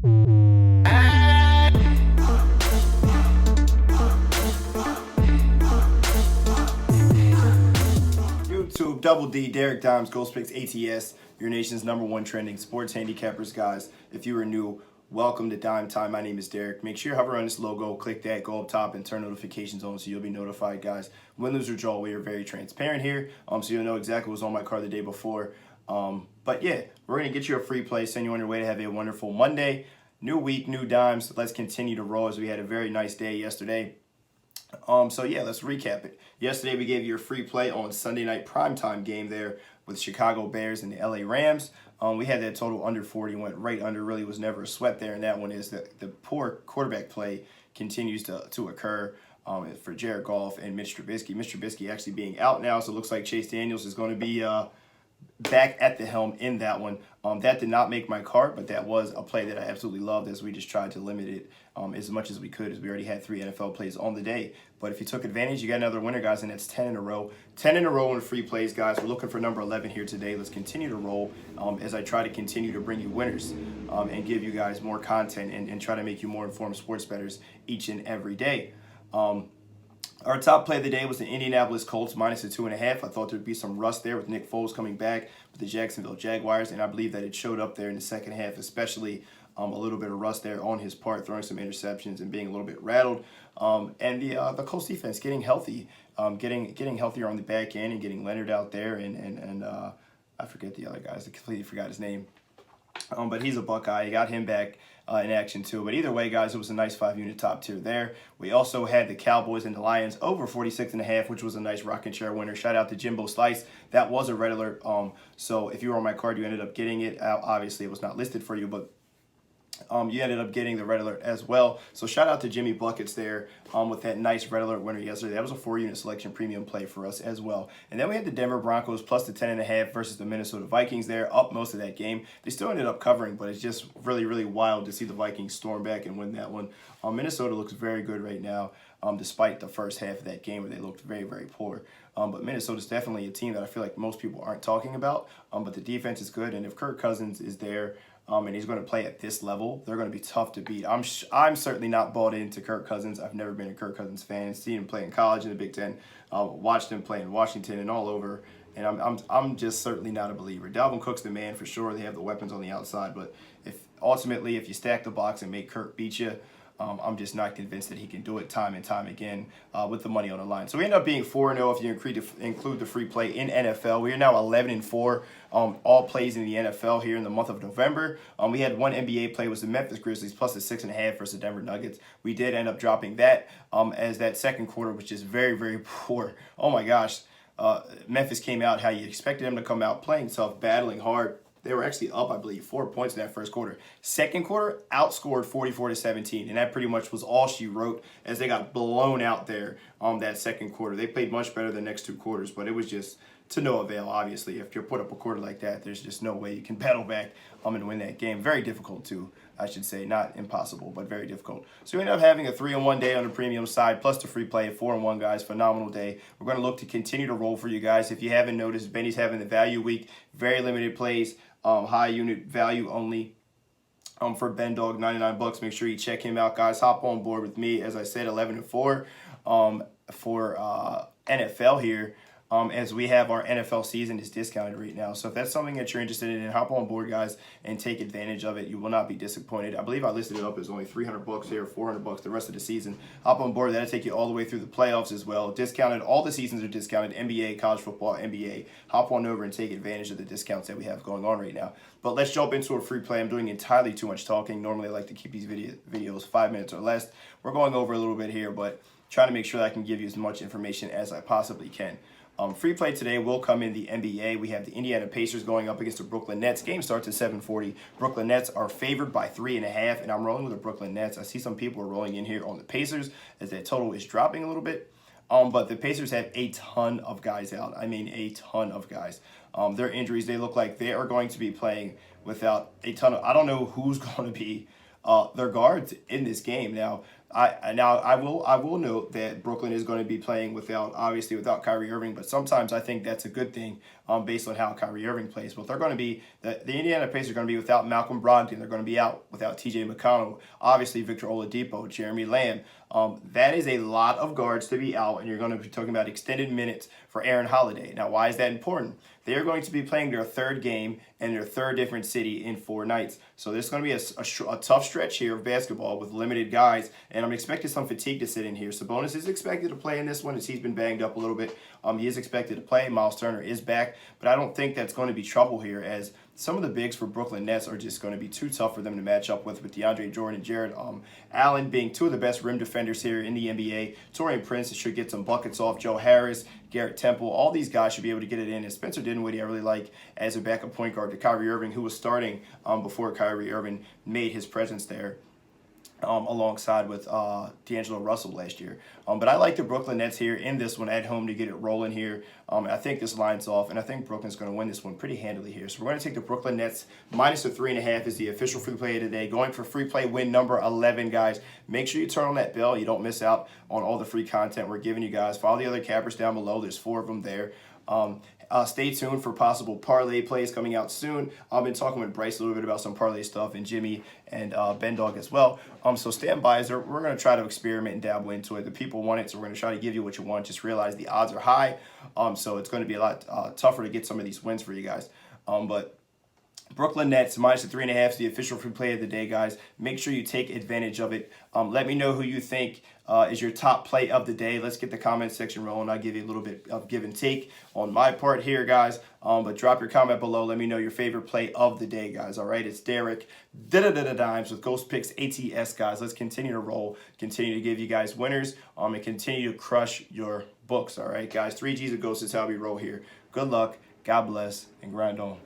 YouTube, Double D, Derek Dimes, Ghost Picks ATS, your nation's #1 trending sports handicappers, guys. If you are new, welcome to Dime Time. My name is Derek. Make sure you hover on this logo, click that, go up top, and turn notifications on so you'll be notified, guys. Win, lose, or draw, we are very transparent here, so you'll know exactly what was on my card the day before. But yeah, we're going to get you a free play, send you on your way to have a wonderful Monday. New week, new dimes. Let's continue to roll as we had a very nice day yesterday. So yeah, let's recap it. Yesterday we gave you a free play on Sunday night primetime game there with Chicago Bears and the LA Rams. We had that total under 40, went right under, really was never a sweat there, and that one is that the poor quarterback play continues to occur for Jared Goff and Mitch Trubisky. Mitch Trubisky actually being out now, so it looks like Chase Daniels is going to be back at the helm in that one. That did not make my card, but that was a play that I absolutely loved as we just tried to limit it as much as we could, as we already had 3 NFL plays on the day. But if you took advantage, you got another winner, guys, and that's 10 in a row. 10 in a row in free plays, guys. We're looking for number 11 here today. Let's continue to roll as I try to continue to bring you winners and give you guys more content and try to make you more informed sports bettors each and every day. Our top play of the day was the Indianapolis Colts minus the 2.5. I thought there would be some rust there with Nick Foles coming back with the Jacksonville Jaguars, and I believe that it showed up there in the second half, especially a little bit of rust there on his part, throwing some interceptions and being a little bit rattled. And the Colts defense getting healthy, getting healthier on the back end and getting Leonard out there, and I forget the other guys. I completely forgot his name. But he's a Buckeye. You got him back in action too. But either way, guys, it was a nice 5-unit top tier there. We also had the Cowboys and the Lions over 46.5, which was a nice rocking chair winner. Shout out to Jimbo Slice. That was a red alert. So if you were on my card, you ended up getting it. Obviously, it was not listed for you, but you ended up getting the red alert as well. So shout out to Jimmy Buckets there with that nice red alert winner yesterday. That was a 4-unit selection premium play for us as well. And then we had the Denver Broncos plus the 10.5 versus the Minnesota Vikings there, up most of that game. They still ended up covering, but it's just really, really wild to see the Vikings storm back and win that one. Minnesota looks very good right now, despite the first half of that game where they looked very, very poor. But Minnesota's definitely a team that I feel like most people aren't talking about. But the defense is good, and if Kirk Cousins is there, and he's going to play at this level, they're going to be tough to beat. I'm certainly not bought into Kirk Cousins. I've never been a Kirk Cousins fan. Seen him play in college in the Big Ten, watched him play in Washington and all over, and I'm just certainly not a believer. Dalvin Cook's the man for sure. They have the weapons on the outside, but if you stack the box and make Kirk beat you, I'm just not convinced that he can do it time and time again with the money on the line. So we end up being 4-0 if you include the free play in NFL. We are now 11-4 all plays in the NFL here in the month of November. We had one NBA play, was the Memphis Grizzlies plus the 6.5 versus the Denver Nuggets. We did end up dropping that as that second quarter was just very, very poor. Oh my gosh. Memphis came out how you expected them to come out, playing tough, battling hard. They were actually up, I believe, 4 points in that first quarter. Second quarter, outscored 44-17, and that pretty much was all she wrote as they got blown out there that second quarter. They played much better the next 2 quarters, but it was just to no avail, obviously. If you put up a quarter like that, there's just no way you can battle back and win that game. Very difficult, too, I should say. Not impossible, but very difficult. So we ended up having a 3-1 day on the premium side, plus the free play, 4-1, guys. Phenomenal day. We're going to look to continue to roll for you guys. If you haven't noticed, Benny's having the value week, very limited plays. High unit value only for Ben Dog, $99. Make sure you check him out, guys. Hop on board with me. As I said, 11-4 for NFL here. As we have our NFL season is discounted right now. So if that's something that you're interested in, hop on board, guys, and take advantage of it. You will not be disappointed. I believe I listed it up as only $300 here, $400 the rest of the season. Hop on board. That'll take you all the way through the playoffs as well. Discounted. All the seasons are discounted. NBA, college football, NBA. Hop on over and take advantage of the discounts that we have going on right now. But let's jump into a free play. I'm doing entirely too much talking. Normally I like to keep these videos 5 minutes or less. We're going over a little bit here, but trying to make sure that I can give you as much information as I possibly can. Free play today will come in the NBA. We have the Indiana Pacers going up against the Brooklyn Nets. Game starts at 7:40. Brooklyn Nets are favored by 3.5, and I'm rolling with the Brooklyn Nets. I see some people are rolling in here on the Pacers as that total is dropping a little bit. But the Pacers have a ton of guys out. I mean, a ton of guys. Their injuries, they look like they are going to be playing without a ton of, I don't know who's going to be their guards in this game. Now, I will note that Brooklyn is going to be playing without Kyrie Irving, but sometimes I think that's a good thing based on how Kyrie Irving plays. But they're going to be the Indiana Pacers are going to be without Malcolm Brogdon. They're going to be out without T.J. McConnell, obviously Victor Oladipo, Jeremy Lamb. That is a lot of guards to be out, and you're going to be talking about extended minutes for Aaron Holiday. Now, why is that important? They are going to be playing their third game in their third different city in 4 nights. So there's going to be a tough stretch here of basketball with limited guys, and I'm expecting some fatigue to sit in here. Sabonis is expected to play in this one as he's been banged up a little bit. He is expected to play. Miles Turner is back, but I don't think that's going to be trouble here, as some of the bigs for Brooklyn Nets are just going to be too tough for them to match up with DeAndre Jordan and Jared Allen being two of the best rim defenders here in the NBA. Taurean Prince should get some buckets off. Joe Harris, Garrett Temple, all these guys should be able to get it in. And Spencer Dinwiddie I really like as a backup point guard to Kyrie Irving, who was starting before Kyrie Irving made his presence there. Alongside with D'Angelo Russell last year. But I like the Brooklyn Nets here in this one at home to get it rolling here. I think this line's off, and I think Brooklyn's going to win this one pretty handily here. So we're going to take the Brooklyn Nets minus the 3.5 is the official free play of the day. Going for free play win number 11, guys. Make sure you turn on that bell. You don't miss out on all the free content we're giving you guys. Follow the other cappers down below. There's 4 of them there. Stay tuned for possible parlay plays coming out soon. I've been talking with Bryce a little bit about some parlay stuff, and Jimmy and Ben Dog as well. So stand by. We're going to try to experiment and dabble into it. The people want it, so we're going to try to give you what you want. Just realize the odds are high, so it's going to be a lot tougher to get some of these wins for you guys. But Brooklyn Nets minus the 3.5 is the official free play of the day, guys. Make sure you take advantage of it. Let me know who you think is your top play of the day. Let's get the comment section rolling. I'll give you a little bit of give and take on my part here, guys. But drop your comment below. Let me know your favorite play of the day, guys. All right, it's Derek Dimes with Ghost Picks ATS, guys. Let's continue to roll, continue to give you guys winners, and continue to crush your books. All right, guys. 3 G's of Ghost is how we roll here. Good luck, God bless, and grind on.